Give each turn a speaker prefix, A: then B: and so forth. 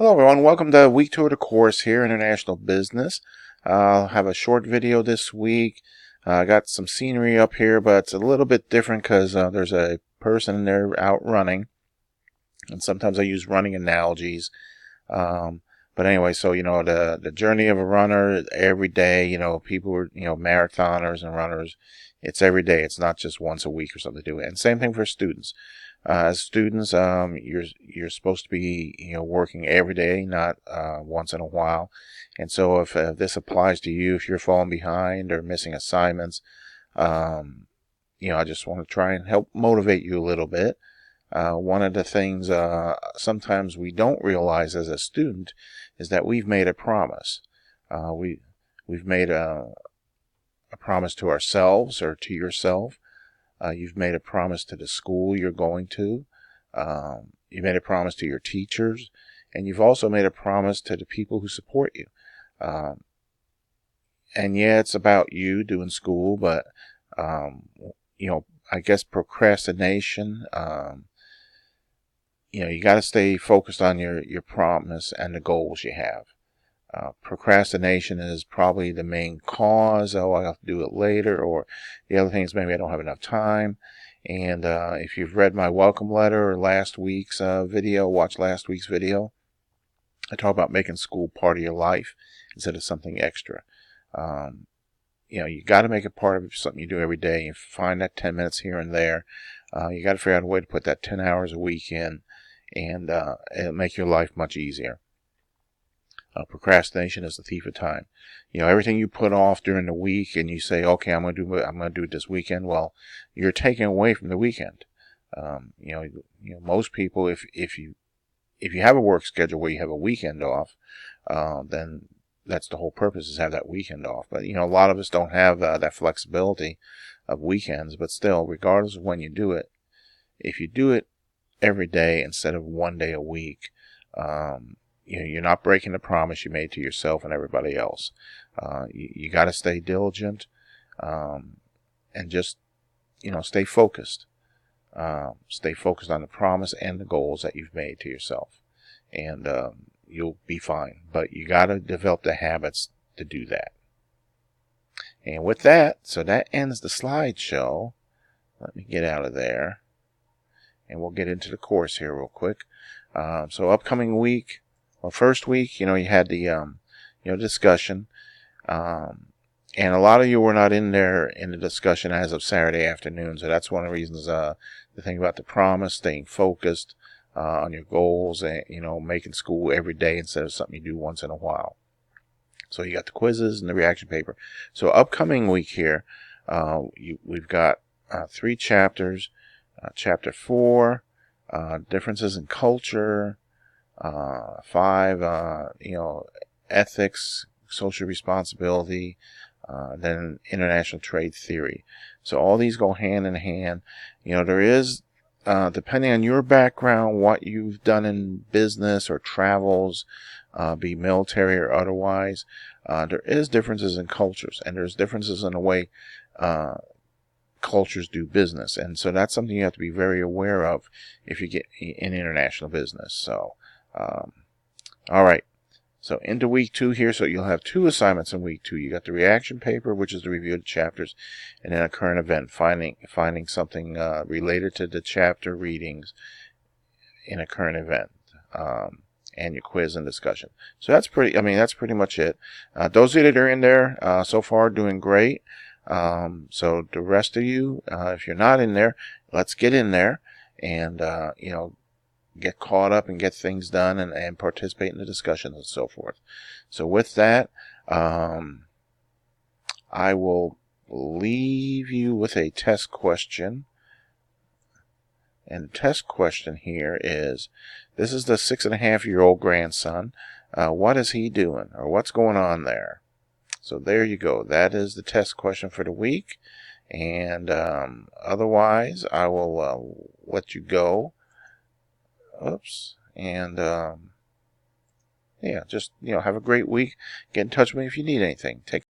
A: Hello everyone, welcome to week 2 of the course here, International Business. I'll have a short video this week. I got some scenery up here, but it's a little bit different because there's a person in there out running. And sometimes I use running analogies. But anyway, so, the journey of a runner every day, people are, marathoners and runners. It's every day. It's not just once a week or something to do. And same thing for students. As students, you're supposed to be working every day, not once in a while. And so if this applies to you, if you're falling behind or missing assignments, I just want to try and help motivate you a little bit. One of the things sometimes we don't realize as a student is that we've made a promise. We've made a promise to ourselves or to yourself. You've made a promise to the school you're going to. You made a promise to your teachers. And you've also made a promise to the people who support you. And yeah, it's about you doing school, but, I guess procrastination, you got to stay focused on your promise and the goals you have. Procrastination is probably the main cause. Oh, I'll have to do it later. Or the other thing is maybe I don't have enough time. And if you've read my welcome letter or last week's video, watch last week's video, I talk about making school part of your life instead of something extra. You got to make it part of something you do every day. You find that 10 minutes here and there. You got to figure out a way to put that 10 hours a week in, and it'll make your life much easier. Procrastination is the thief of time. Everything you put off during the week, and you say, "Okay, I'm going to do it this weekend." Well, you're taking away from the weekend. Most people, if you have a work schedule where you have a weekend off, then that's the whole purpose, is have that weekend off. But a lot of us don't have that flexibility of weekends. But still, regardless of when you do it, if you do it every day instead of one day a week, you're not breaking the promise you made to yourself and everybody else. You got to stay diligent, and just, stay focused. Stay focused on the promise and the goals that you've made to yourself. And you'll be fine. But you got to develop the habits to do that. And with that, so that ends the slideshow. Let me get out of there. And we'll get into the course here real quick. So upcoming week, well, first week, you had the, discussion. And a lot of you were not in there in the discussion as of Saturday afternoon. So that's one of the reasons, the thing about the promise, staying focused on your goals, and, making school every day instead of something you do once in a while. So you got the quizzes and the reaction paper. So upcoming week here, we've got 3 chapters. Chapter 4, differences in culture. 5, ethics, social responsibility, then international trade theory. So all these go hand in hand. There is, depending on your background, what you've done in business or travels, be military or otherwise, there is differences in cultures, and there's differences in the way cultures do business. And so that's something you have to be very aware of if you get in international business. So all right, so into week 2 here. So you'll have 2 assignments in week 2. You got the reaction paper, which is the review of the chapters, and then a current event, finding something related to the chapter readings in a current event, and your quiz and discussion. So that's pretty much it. Those of you that are in there so far, doing great. So the rest of you, if you're not in there, let's get in there and get caught up and get things done, and participate in the discussions and so forth. So with that, I will leave you with a test question. And the test question here is, this is the 6.5-year-old grandson. What is he doing, or what's going on there? So there you go. That is the test question for the week. And otherwise, I will let you go. Oops. And yeah, just have a great week. Get in touch with me if you need anything. Take